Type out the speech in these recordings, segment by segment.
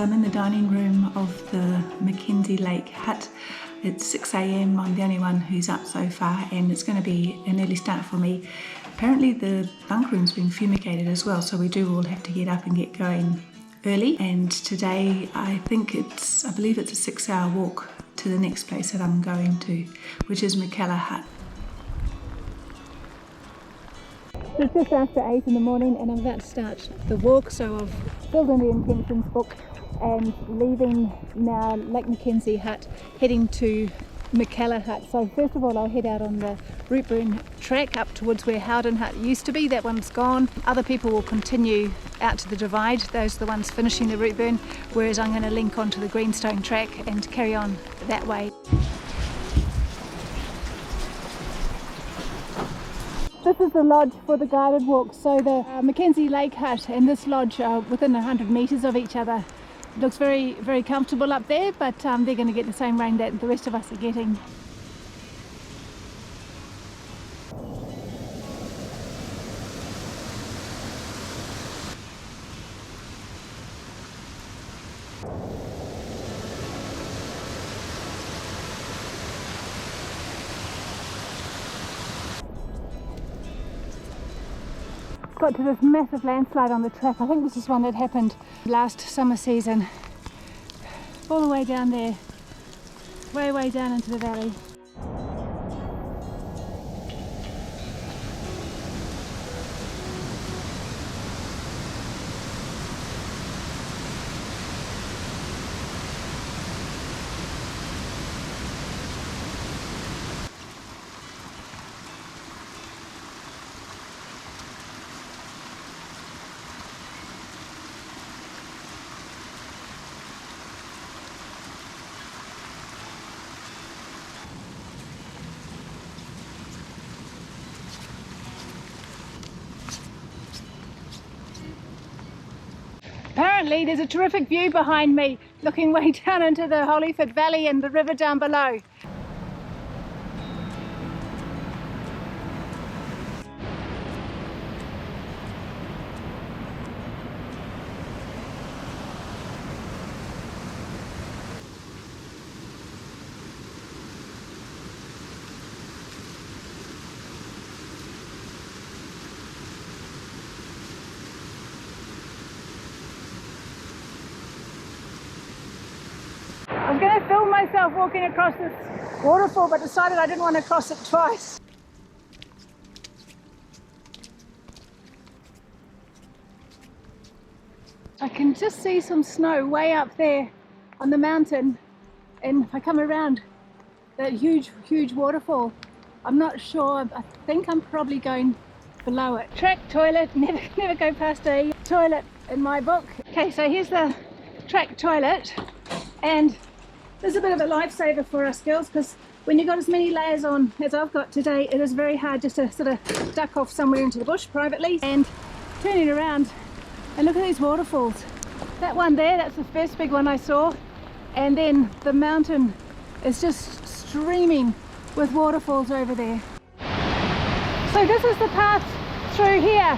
I'm in the dining room of the Lake Hut. It's 6 a.m. I'm the only one who's up so far, and it's going to be an early start for me. Apparently the bunk room's been fumigated as well, so we do all have to get up and get going early. And today I believe it's a 6-hour walk to the next place that I'm going to, which is McKellar Hut. It's just after 8 in the morning and I'm about to start the walk, so I've filled in the intentions book and leaving now Lake MacKenzie Hut, heading to McKellar Hut. So first of all I'll head out on the Routeburn Track up towards where Howden Hut used to be. That one's gone. Other people will continue out to the divide. Those are the ones finishing the Routeburn, whereas I'm going to link onto the Greenstone Track and carry on that way. This is the lodge for the guided walk. So the MacKenzie Lake Hut and this lodge are within 100 metres of each other. It looks very, very comfortable up there, but they're going to get the same rain that the rest of us are getting. Got to this massive landslide on the track. I think this is one that happened last summer season. All the way down there, way down into the valley. Apparently there's a terrific view behind me, looking way down into the Holyford Valley and the river down below. I was going to film myself walking across this waterfall, but decided I didn't want to cross it twice. I can just see some snow way up there on the mountain, and if I come around that huge waterfall, I'm not sure. I think I'm probably going below it. Track toilet, never go past a toilet in my book. Okay, so here's the track toilet, and this is a bit of a lifesaver for us girls, because when you've got as many layers on as I've got today, it is very hard just to sort of duck off somewhere into the bush privately. And turning around, and look at these waterfalls. That one there, that's the first big one I saw, and then the mountain is just streaming with waterfalls over there. So this is the path through here.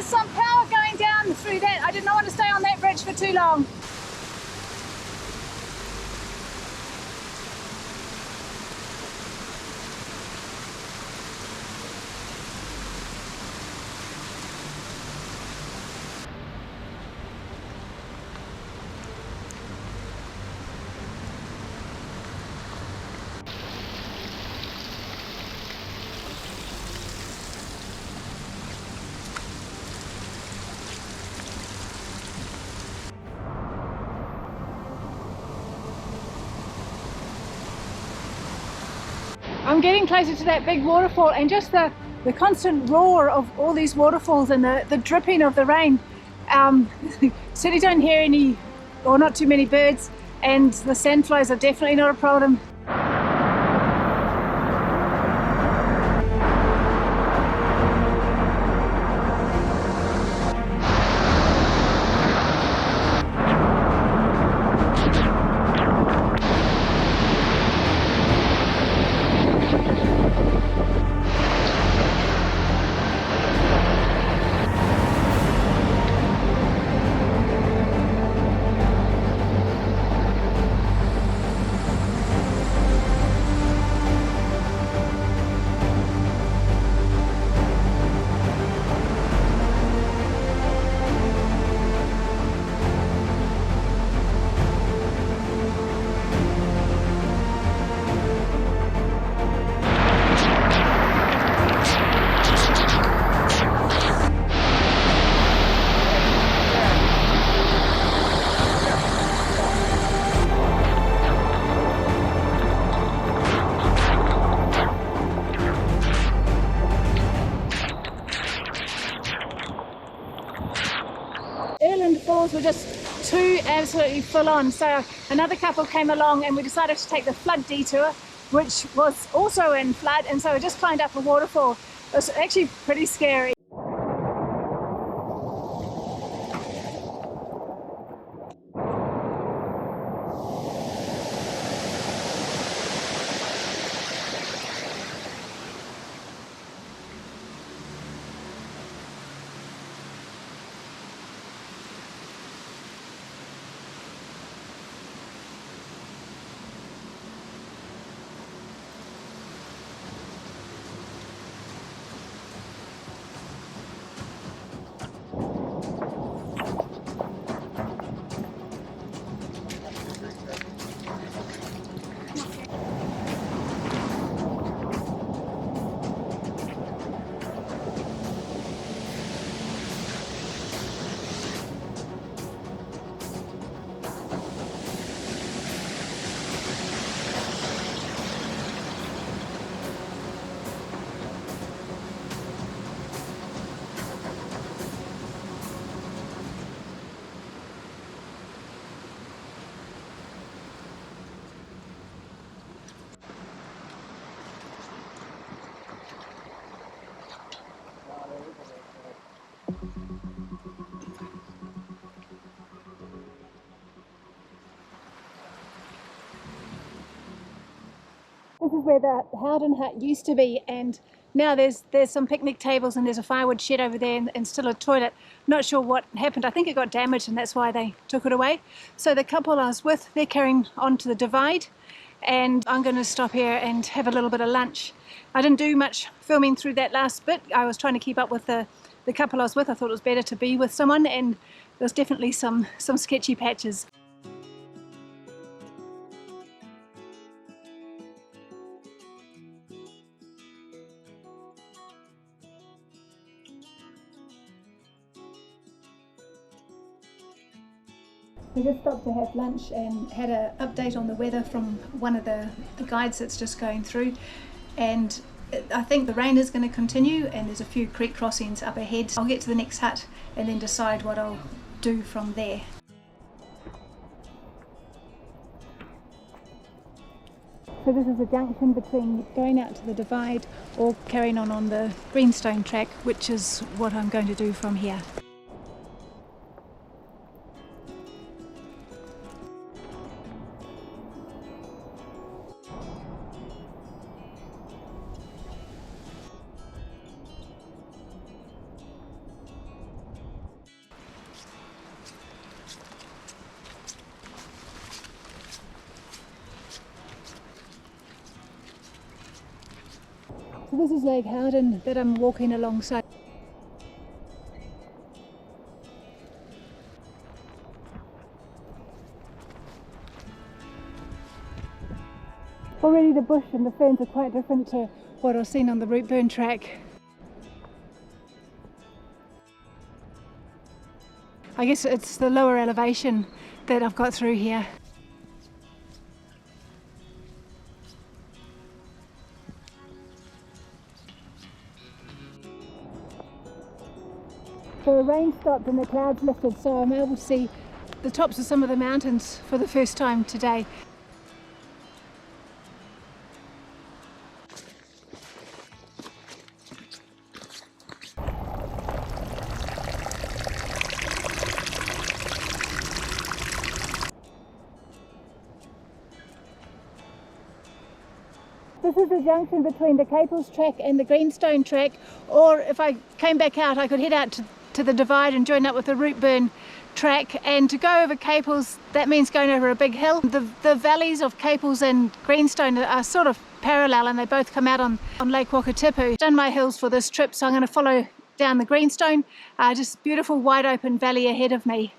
Some power going down through that. I did not want to stay on that bridge for too long. I'm getting closer to that big waterfall, and just the constant roar of all these waterfalls and the dripping of the rain. Certainly don't hear any, or not too many birds, and the sandflies are definitely not a problem. Earland Falls were just too absolutely full on, so another couple came along and we decided to take the flood detour, which was also in flood, and so we just climbed up a waterfall. It was actually pretty scary. This is where the Howden hut used to be, and now there's some picnic tables and there's a firewood shed over there and still a toilet. Not sure what happened. I think it got damaged and that's why they took it away. So the couple I was with, they're carrying on to the divide, and I'm going to stop here and have a little bit of lunch. I didn't do much filming through that last bit. I was trying to keep up with the couple I was with. I thought it was better to be with someone, and there was definitely some sketchy patches. We just stopped to have lunch and had an update on the weather from one of the guides that's just going through, and I think the rain is going to continue and there's a few creek crossings up ahead. I'll get to the next hut and then decide what I'll do from there. So this is a junction between going out to the divide or carrying on the Greenstone Track, which is what I'm going to do from here. So this is Lake Howden that I'm walking alongside. Already the bush and the ferns are quite different to what I've seen on the Routeburn Track. I guess it's the lower elevation that I've got through here. So the rain stopped and the clouds lifted, so I'm able to see the tops of some of the mountains for the first time today. This is the junction between the Caples Track and the Greenstone Track, or if I came back out I could head out to the divide and join up with the Routeburn Track. And to go over Caples, that means going over a big hill. The valleys of Caples and Greenstone are sort of parallel and they both come out on Lake Wakatipu. I've done my hills for this trip, so I'm going to follow down the Greenstone, just beautiful wide open valley ahead of me.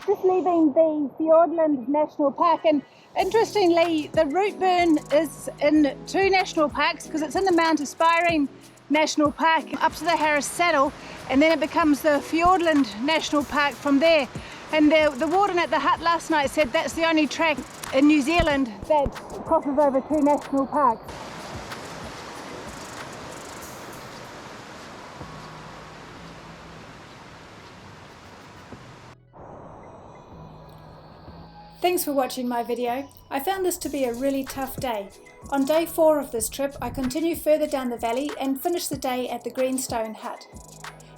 Just leaving the Earland National Park, and interestingly the Routeburn is in two national parks because it's in the Mount Aspiring National Park up to the Harris Saddle, and then it becomes the Earland National Park from there. And the warden at the hut last night said that's the only track in New Zealand that crosses over two national parks. Thanks for watching my video. I found this to be a really tough day. On day 4 of this trip, I continue further down the valley and finish the day at the Greenstone Hut.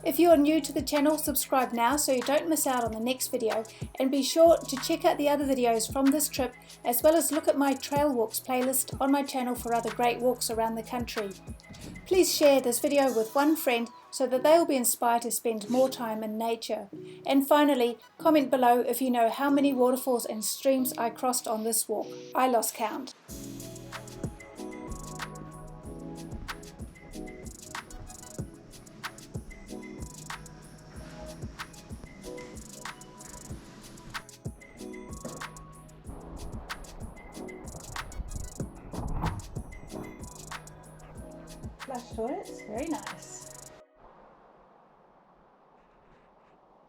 If you are new to the channel, subscribe now so you don't miss out on the next video, and be sure to check out the other videos from this trip, as well as look at my trail walks playlist on my channel for other great walks around the country. Please share this video with one friend so that they will be inspired to spend more time in nature. And finally, comment below if you know how many waterfalls and streams I crossed on this walk. I lost count. Flush toilets, very nice.